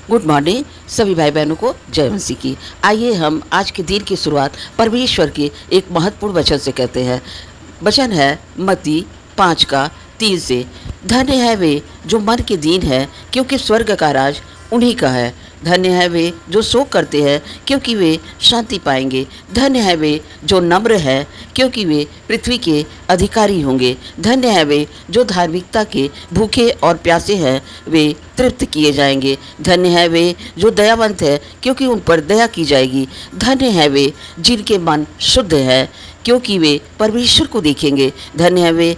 Good morning सभी भाई बहनों को जय मसीह की। आइए हम आज के दिन की शुरुआत परमेश्वर के एक महत्वपूर्ण वचन से कहते हैं। वचन है मत्ती 5 का 3 से। धन्य है वे जो मन के दीन है, क्योंकि स्वर्ग का राज उन्हीं का है। धन्य है वे जो शोक करते हैं, क्योंकि वे शांति पाएंगे। धन्य है वे जो नम्र है, क्योंकि वे पृथ्वी के अधिकारी होंगे। धन्य है वे जो धार्मिकता के भूखे और प्यासे हैं, वे तृप्त किए जाएंगे। धन्य है वे जो दयावंत है, क्योंकि उन पर दया की जाएगी। धन्य है वे जिनके मन शुद्ध है, क्योंकि वे परमेश्वर को देखेंगे। धन्य है वे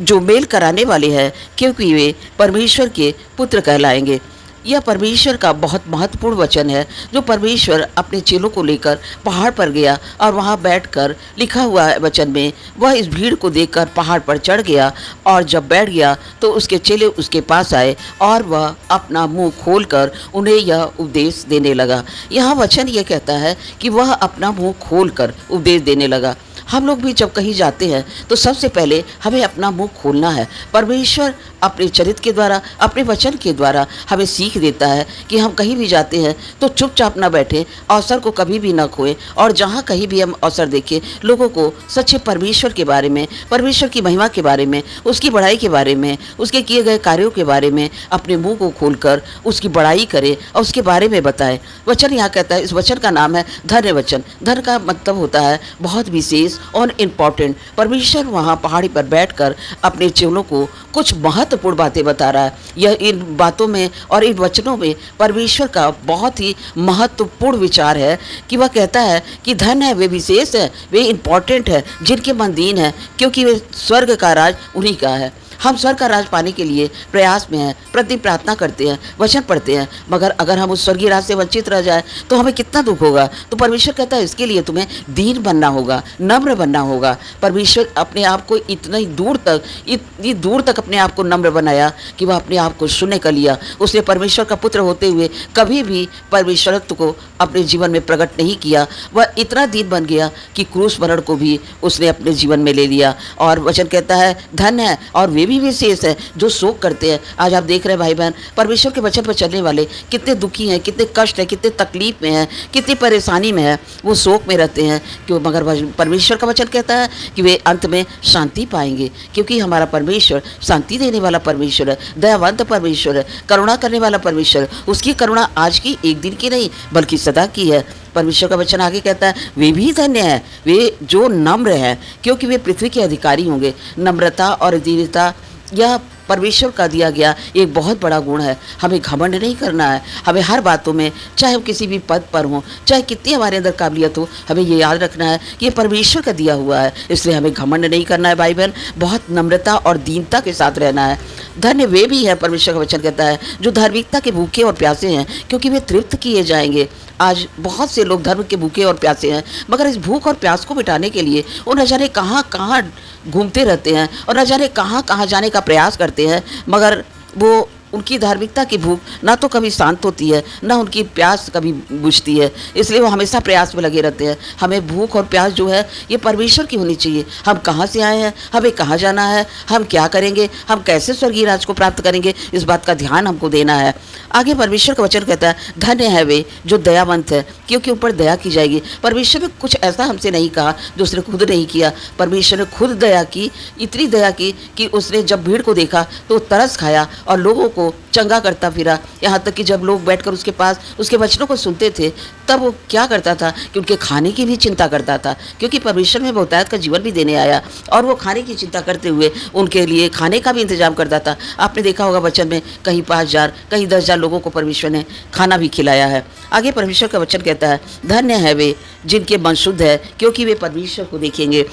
जो मेल कराने वाले हैं, क्योंकि वे परमेश्वर के पुत्र कहलाएंगे। यह परमेश्वर का बहुत महत्वपूर्ण वचन है, जो परमेश्वर अपने चेलों को लेकर पहाड़ पर गया और वहां बैठकर लिखा हुआ है वचन में, वह इस भीड़ को देखकर पहाड़ पर चढ़ गया और जब बैठ गया तो उसके चेले उसके पास आए और वह अपना मुंह खोलकर उन्हें यह उपदेश देने लगा। यहाँ वचन यह कहता है कि वह अपना मुंह खोलकर उपदेश देने लगा। हम लोग भी जब कहीं जाते हैं तो सबसे पहले हमें अपना मुंह खोलना है। परमेश्वर अपने चरित्र के द्वारा, अपने वचन के द्वारा हमें सीख देता है कि हम कहीं भी जाते हैं तो चुपचाप ना बैठे, अवसर को कभी भी ना खोएं और जहाँ कहीं भी हम अवसर देखें, लोगों को सच्चे परमेश्वर के बारे में, परमेश्वर की महिमा के बारे में, उसकी बड़ाई के बारे में, उसके किए गए कार्यों के बारे में अपने मुँह को खोलकर उसकी बड़ाई करें और उसके बारे में बताएं। वचन यहाँ कहता है, इस वचन का नाम है धन्य वचन। धन का मतलब होता है बहुत विशेष और इम्पॉर्टेंट। परमेश्वर वहाँ पहाड़ी पर बैठकर अपने चेलों को कुछ महत्वपूर्ण बातें बता रहा है। यह इन बातों में और इन वचनों में परमेश्वर का बहुत ही महत्वपूर्ण विचार है कि वह कहता है कि धन है, वे विशेष है, वे इम्पॉर्टेंट है, जिनके मन दीन है, क्योंकि वे स्वर्ग का राज उन्हीं का है। हम स्वर्ग का राज पाने के लिए प्रयास में हैं, प्रतिदिन प्रार्थना करते हैं, वचन पढ़ते हैं, मगर अगर हम उस स्वर्गीय राज से वंचित रह जाए तो हमें कितना दुख होगा। तो परमेश्वर कहता है इसके लिए तुम्हें दीन बनना होगा, नम्र बनना होगा। परमेश्वर अपने आप को इतनी दूर तक अपने आप को नम्र बनाया कि वह अपने आप को शून्य कर लिया। उसने परमेश्वर का पुत्र होते हुए कभी भी परमेश्वरत्व को अपने जीवन में प्रकट नहीं किया। वह इतना दीन बन गया कि क्रूस मरण को भी उसने अपने जीवन में ले लिया। और वचन कहता है धन्य है और वे भी विशेष है जो शोक करते हैं। आज आप देख रहे हैं भाई बहन, परमेश्वर के वचन पर चलने वाले कितने दुखी हैं, कितने कष्ट हैं, कितने तकलीफ में हैं, कितनी परेशानी में है, वो शोक में रहते हैं। क्यों? मगर परमेश्वर का वचन कहता है कि वे अंत में शांति पाएंगे, क्योंकि हमारा परमेश्वर शांति देने वाला परमेश्वर है, दयावंत परमेश्वर है, करुणा करने वाला परमेश्वर। उसकी करुणा आज की, एक दिन की नहीं, बल्कि सदा की है। परमेश्वर का वचन आगे कहता है वे भी धन्य है वे जो नम्र हैं, क्योंकि वे पृथ्वी के अधिकारी होंगे। नम्रता और दीनता यह परमेश्वर का दिया गया एक बहुत बड़ा गुण है। हमें घमंड नहीं करना है। हमें हर बातों में, चाहे हम किसी भी पद पर हों, चाहे कितनी हमारे अंदर काबिलियत हो, हमें ये याद रखना है कि ये परमेश्वर का दिया हुआ है। इसलिए हमें घमंड नहीं करना है भाई बहन, बहुत नम्रता और दीनता के साथ रहना है। धन्य वे भी है, परमेश्वर का वचन कहता है, जो धार्मिकता के भूखे और प्यासे हैं, क्योंकि वे तृप्त किए जाएंगे। आज बहुत से लोग धर्म के भूखे और प्यासे हैं, मगर इस भूख और प्यास को मिटाने के लिए वो न जाने कहाँ कहाँ घूमते रहते हैं और न जाने कहाँ कहाँ जाने का प्रयास करते हैं, मगर वो उनकी धार्मिकता की भूख ना तो कभी शांत होती है, ना उनकी प्यास कभी बुझती है। इसलिए वो हमेशा प्रयास में लगे रहते हैं। हमें भूख और प्यास जो है ये परमेश्वर की होनी चाहिए। हम कहाँ से आए हैं, हमें कहाँ जाना है, हम क्या करेंगे, हम कैसे स्वर्गीय राज को प्राप्त करेंगे, इस बात का ध्यान हमको देना है। आगे परमेश्वर का वचन कहता है धन्य है वे जो दयावंत है, क्योंकि ऊपर दया की जाएगी। परमेश्वर ने कुछ ऐसा हमसे नहीं कहा जो उसने खुद नहीं किया। परमेश्वर ने खुद दया की, इतनी दया की कि उसने जब भीड़ को देखा तो तरस खाया और लोगों को चंगा करता फिरा। यहाँ तक कि जब लोग बैठकर उसके पास उसके वचनों को सुनते थे, तब वो क्या करता था कि उनके खाने की भी चिंता करता था, क्योंकि परमेश्वर में बहुतायत का जीवन भी देने आया और वो खाने की चिंता करते हुए उनके लिए खाने का भी इंतजाम करता था। आपने देखा होगा वचन में कहीं 5,000 कहीं 10,000 लोगों को परमेश्वर ने खाना भी खिलाया है। आगे परमेश्वर का वचन कहता है धन्य है वे जिनके मन शुद्ध है, क्योंकि वे परमेश्वर को देखेंगे।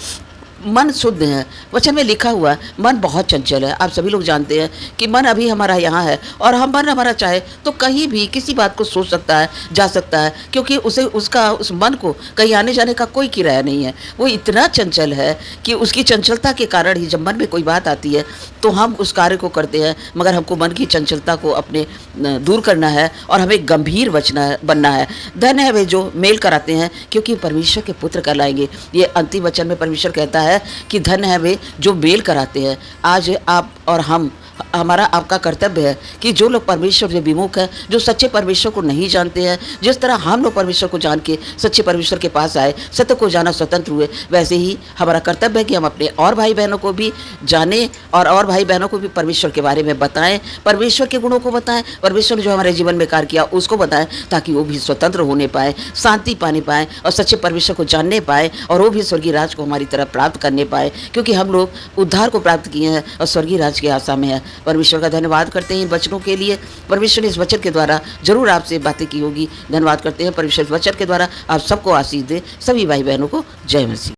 मन शुद्ध है, वचन में लिखा हुआ है। मन बहुत चंचल है। आप सभी लोग जानते हैं कि मन अभी हमारा यहाँ है और हम मन हमारा चाहे तो कहीं भी किसी बात को सोच सकता है, जा सकता है, क्योंकि उस मन को कहीं आने जाने का कोई किराया नहीं है। वो इतना चंचल है कि उसकी चंचलता के कारण ही जब मन में कोई बात आती है तो हम उस कार्य को करते हैं। मगर हमको मन की चंचलता को अपने दूर करना है और हमें गंभीर बनना है। धन्य है वे जो मेल कराते हैं, क्योंकि परमेश्वर के पुत्र कहलाएंगे। ये अंतिम वचन में परमेश्वर कहता है कि धन्य है वे जो मेल कराते हैं। आज आप और हम हमारा आपका कर्तव्य है कि जो लोग परमेश्वर से विमुख हैं, जो सच्चे परमेश्वर को नहीं जानते हैं, जिस तरह हम लोग परमेश्वर को जान के सच्चे परमेश्वर के पास आए, सत्य को जाना स्वतंत्र हुए, वैसे ही हमारा कर्तव्य है कि हम अपने और भाई बहनों को भी जानें और भाई बहनों को भी परमेश्वर के बारे में बताएं, परमेश्वर के गुणों को बताएं, परमेश्वर ने जो हमारे जीवन में कार्य किया उसको बताएं, ताकि वो भी स्वतंत्र होने पाए, शांति पाने पाए और सच्चे परमेश्वर को जानने पाए और वो भी स्वर्गीय राज को हमारी तरफ प्राप्त करने पाए, क्योंकि हम लोग उद्धार को प्राप्त किए हैं और स्वर्गीय राज की आशा में है। परमेश्वर का धन्यवाद करते हैं इन वचनों के लिए। परमेश्वर ने इस वचन के द्वारा जरूर आपसे बातें की होगी। धन्यवाद करते हैं। परमेश्वर इस वचन के द्वारा आप सबको आशीष दे। सभी भाई बहनों को जय मसीह।